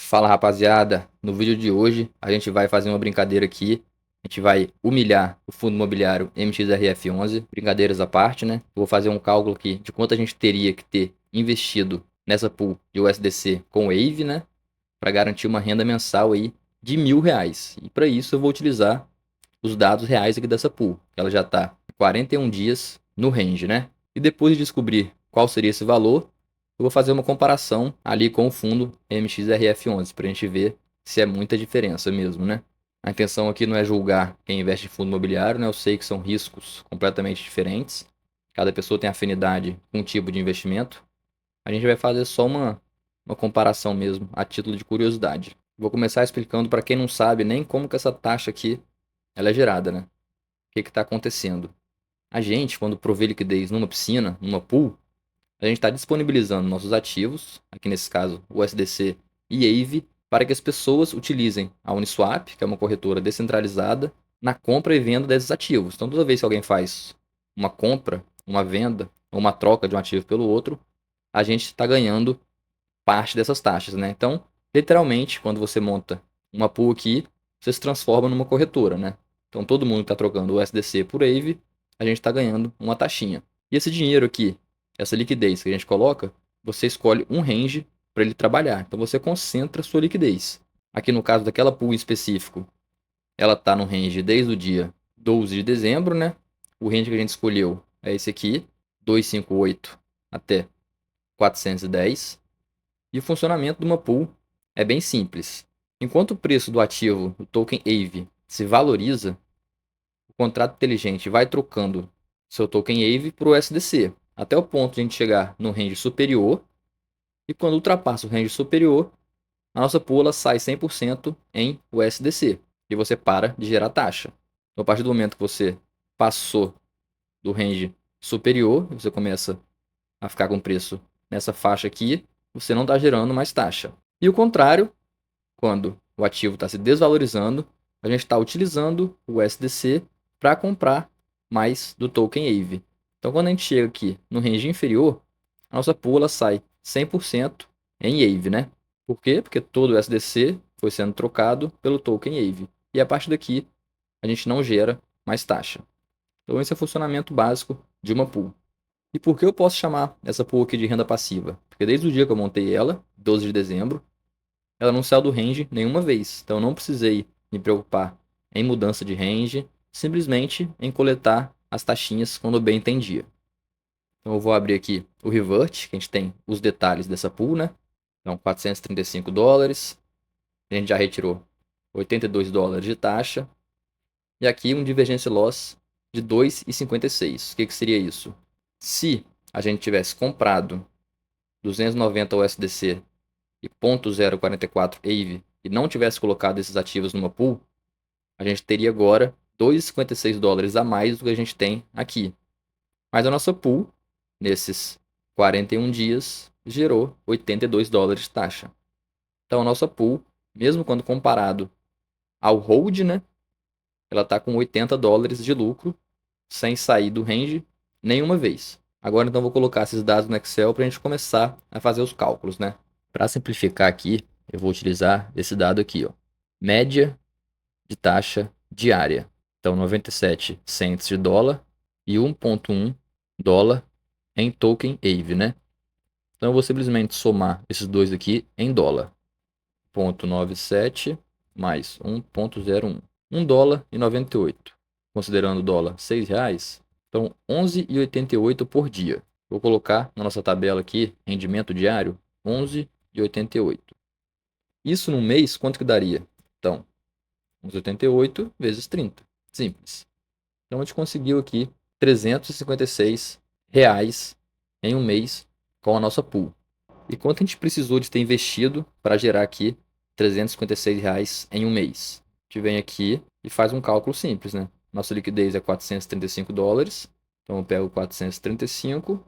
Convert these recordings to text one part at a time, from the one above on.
Fala rapaziada, no vídeo de hoje a gente vai fazer uma brincadeira aqui. A gente vai humilhar o fundo imobiliário MXRF11, brincadeiras à parte, né? Eu vou fazer um cálculo aqui de quanto a gente teria que ter investido nessa pool de USDC com Wave, né? Para garantir uma renda mensal aí de R$ 1.000. E para isso eu vou utilizar os dados reais aqui dessa pool. Ela já está 41 dias no range, né? E depois de descobrir qual seria esse valor, eu vou fazer uma comparação ali com o fundo MXRF11 para a gente ver se é muita diferença mesmo, né? A intenção aqui não é julgar quem investe em fundo imobiliário, né? Eu sei que são riscos completamente diferentes. Cada pessoa tem afinidade com um tipo de investimento. A gente vai fazer só uma comparação mesmo, a título de curiosidade. Vou começar explicando para quem não sabe nem como que essa taxa aqui ela é gerada, né? O que está acontecendo? A gente, quando provê liquidez numa piscina, numa pool, a gente está disponibilizando nossos ativos, aqui nesse caso o USDC e Aave, para que as pessoas utilizem a Uniswap, que é uma corretora descentralizada, na compra e venda desses ativos. Então, toda vez que alguém faz uma compra, uma venda ou uma troca de um ativo pelo outro, a gente está ganhando parte dessas taxas, né? Então, literalmente, quando você monta uma pool aqui, você se transforma numa corretora, né? Então, todo mundo está trocando o USDC por Aave, a gente está ganhando uma taxinha. E esse dinheiro aqui, essa liquidez que a gente coloca, você escolhe um range para ele trabalhar. Então, você concentra a sua liquidez. Aqui no caso daquela pool em específico, ela está no range desde o dia 12 de dezembro, né? O range que a gente escolheu é esse aqui, 258 até 410. E o funcionamento de uma pool é bem simples. Enquanto o preço do ativo, do token Aave, se valoriza, o contrato inteligente vai trocando seu token Aave para o USDC, até o ponto de a gente chegar no range superior, e quando ultrapassa o range superior, a nossa pool ela sai 100% em USDC, e você para de gerar taxa. Então, a partir do momento que você passou do range superior, você começa a ficar com preço nessa faixa aqui, você não está gerando mais taxa. E o contrário, quando o ativo está se desvalorizando, a gente está utilizando o USDC para comprar mais do token Aave. Então, quando a gente chega aqui no range inferior, a nossa pool ela sai 100% em Aave, né? Por quê? Porque todo o USDC foi sendo trocado pelo token Aave. E a partir daqui, a gente não gera mais taxa. Então, esse é o funcionamento básico de uma pool. E por que eu posso chamar essa pool aqui de renda passiva? Porque desde o dia que eu montei ela, 12 de dezembro, ela não saiu do range nenhuma vez. Então eu não precisei me preocupar em mudança de range, simplesmente em coletar as taxinhas quando eu bem entendia. Então eu vou abrir aqui o Revert, que a gente tem os detalhes dessa pool, né? Então US$ 435. A gente já retirou US$ 82 de taxa. E aqui um divergence loss de 2,56. O que seria isso? Se a gente tivesse comprado 290 USDC e 0,044 Aave e não tivesse colocado esses ativos numa pool, a gente teria agora US$ 2,56 a mais do que a gente tem aqui. Mas a nossa pool, nesses 41 dias, gerou US$ 82 de taxa. Então a nossa pool, mesmo quando comparado ao hold, né, ela está com US$ 80 de lucro, sem sair do range nenhuma vez. Agora então vou colocar esses dados no Excel para a gente começar a fazer os cálculos, né? Para simplificar aqui, eu vou utilizar esse dado aqui, ó. Média de taxa diária. Então, 97 cents de dólar e 1,1 dólar em token Aave, né? Então, eu vou simplesmente somar esses dois aqui em dólar. 0,97 mais 1,01. 1 dólar e 98. Considerando o dólar R$ 6, então 11,88 por dia. Vou colocar na nossa tabela aqui, rendimento diário, 11,88. Isso no mês, quanto que daria? Então, 11,88 vezes 30. Simples. Então, a gente conseguiu aqui R$ 356 em um mês com a nossa pool. E quanto a gente precisou de ter investido para gerar aqui R$ 356 em um mês? A gente vem aqui e faz um cálculo simples, né? Nossa liquidez é US$ 435. Então, eu pego 435,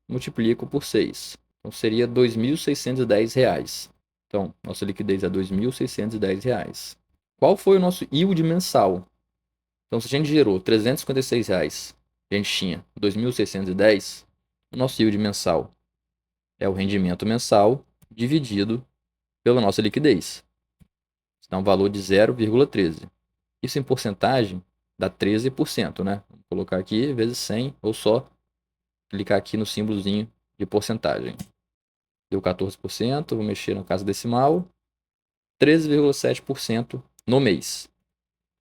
multiplico por 6. Então, seria R$ 2.610. Então, nossa liquidez é R$ 2.610. Qual foi o nosso yield mensal? Então, se a gente gerou R$ 356, a gente tinha 2.610, o nosso yield mensal é o rendimento mensal dividido pela nossa liquidez. Isso dá um valor de 0,13. Isso em porcentagem dá 13%, né? Vou colocar aqui vezes 100 ou só clicar aqui no símbolozinho de porcentagem. Deu 14%, vou mexer na casa decimal, 13,7% no mês.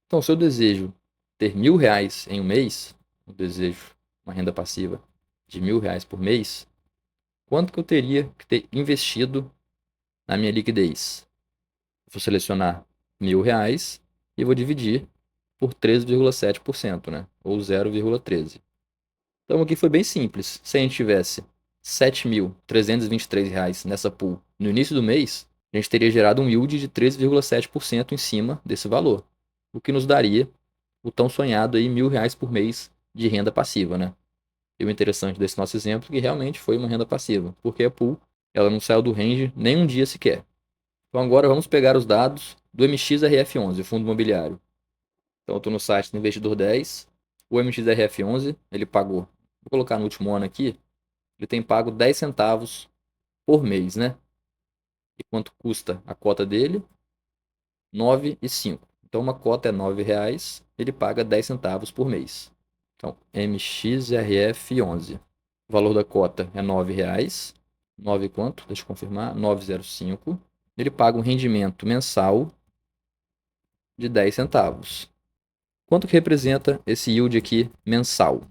Então, se eu desejo ter R$ 1.000 em um mês, eu desejo uma renda passiva de R$ 1.000 por mês, quanto que eu teria que ter investido na minha liquidez? Vou selecionar R$ 1.000 e vou dividir por 13,7%, né? Ou 0,13. Então aqui foi bem simples. Se a gente tivesse R$ 7.323 nessa pool no início do mês, a gente teria gerado um yield de 3,7% em cima desse valor, o que nos daria o tão sonhado aí R$ 1.000 por mês de renda passiva, né? E o interessante desse nosso exemplo é que realmente foi uma renda passiva, porque a pool ela não saiu do range nem um dia sequer. Então agora vamos pegar os dados do MXRF11, o fundo imobiliário. Então eu estou no site do Investidor 10, o MXRF11 ele pagou, vou colocar no último ano aqui, ele tem pago 10 centavos por mês, né? E quanto custa a cota dele? 9,5. Então uma cota é R$ 9, ele paga 10 centavos por mês. Então, MXRF11. O valor da cota é R$ 9. 9 quanto? Deixa eu confirmar. 9,05. Ele paga um rendimento mensal de 10 centavos. Quanto que representa esse yield aqui mensal?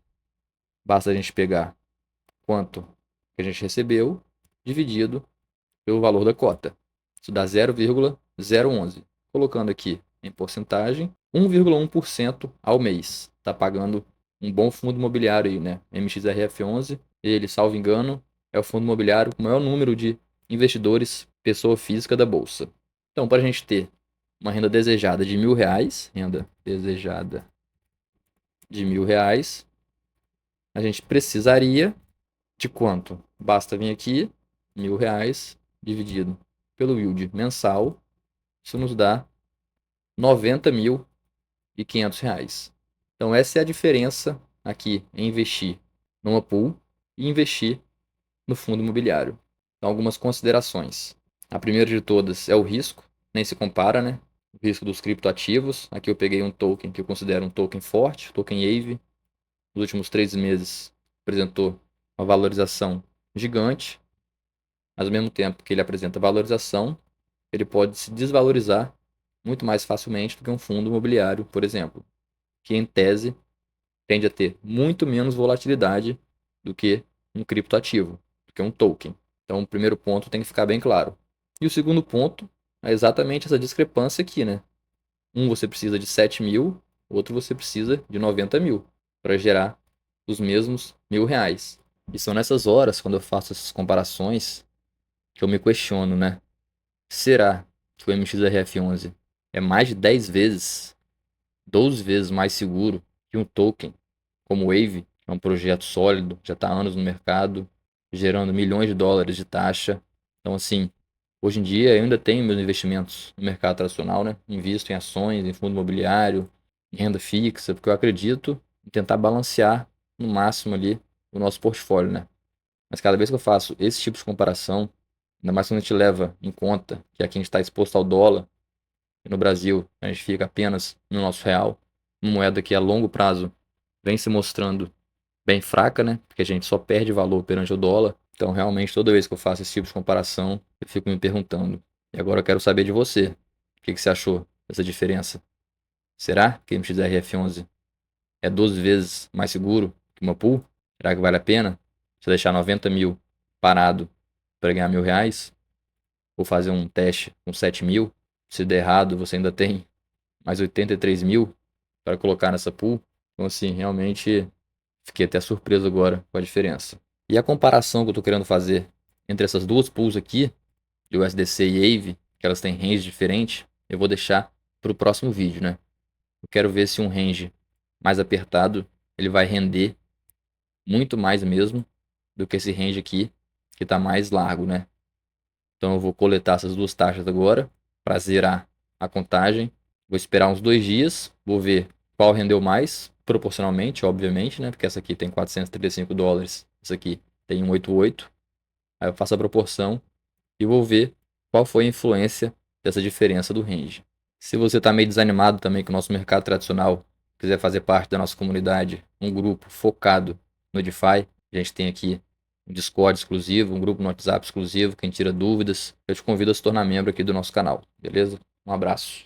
Basta a gente pegar quanto que a gente recebeu dividido pelo valor da cota. Isso dá 0,011. Colocando aqui em porcentagem, 1,1% ao mês. Está pagando um bom fundo imobiliário aí, né? MXRF11, ele, salvo engano, é o fundo imobiliário com o maior número de investidores, pessoa física da Bolsa. Então, para a gente ter uma renda desejada de R$ 1.000, renda desejada de R$ 1.000, a gente precisaria de quanto? Basta vir aqui, R$ 1.000 dividido pelo yield mensal, isso nos dá R$ 90.500. Então essa é a diferença aqui em investir numa pool e investir no fundo imobiliário. Então algumas considerações. A primeira de todas é o risco, nem se compara, né? O risco dos criptoativos. Aqui eu peguei um token que eu considero um token forte, o token AVE. Nos últimos 3 meses apresentou uma valorização gigante, mas ao mesmo tempo que ele apresenta valorização, ele pode se desvalorizar muito mais facilmente do que um fundo imobiliário, por exemplo, que em tese tende a ter muito menos volatilidade do que um criptoativo, do que um token. Então, o primeiro ponto tem que ficar bem claro. E o segundo ponto é exatamente essa discrepância aqui, né? Um você precisa de 7.000, outro você precisa de 90.000 para gerar os mesmos R$ 1.000. E são nessas horas, quando eu faço essas comparações, que eu me questiono, né? Será que o MXRF11 é mais de 10 vezes, 12 vezes mais seguro que um token como o Wave, que é um projeto sólido, já está há anos no mercado, gerando milhões de dólares de taxa? Então, assim, hoje em dia eu ainda tenho meus investimentos no mercado tradicional, né? Invisto em ações, em fundo imobiliário, em renda fixa, porque eu acredito em tentar balancear no máximo ali o nosso portfólio, né? Mas cada vez que eu faço esse tipo de comparação, ainda mais quando a gente leva em conta que aqui a gente está exposto ao dólar, e no Brasil a gente fica apenas no nosso real, uma moeda que a longo prazo vem se mostrando bem fraca, né? Porque a gente só perde valor perante o dólar. Então, realmente, toda vez que eu faço esse tipo de comparação, eu fico me perguntando. E agora eu quero saber de você. O que você achou dessa diferença? Será que o MXRF11 é 12 vezes mais seguro que uma pool? Será que vale a pena você deixar 90.000 parado para ganhar R$ 1.000? Ou fazer um teste com 7.000? Se der errado, você ainda tem mais 83.000 para colocar nessa pool. Então, assim, realmente fiquei até surpreso agora com a diferença. E a comparação que eu estou querendo fazer entre essas duas pools aqui, de USDC e AVE, que elas têm range diferente, eu vou deixar para o próximo vídeo, né? Eu quero ver se um range mais apertado ele vai render muito mais mesmo do que esse range aqui, que está mais largo, né? Então eu vou coletar essas duas taxas agora para zerar a contagem. Vou esperar uns 2 dias, vou ver qual rendeu mais, proporcionalmente, obviamente, né? Porque essa aqui tem $435, essa aqui tem 188. Aí eu faço a proporção e vou ver qual foi a influência dessa diferença do range. Se você está meio desanimado também com o nosso mercado tradicional, quiser fazer parte da nossa comunidade, um grupo focado no DeFi, a gente tem aqui um Discord exclusivo, um grupo no WhatsApp exclusivo, quem tira dúvidas, eu te convido a se tornar membro aqui do nosso canal, beleza? Um abraço.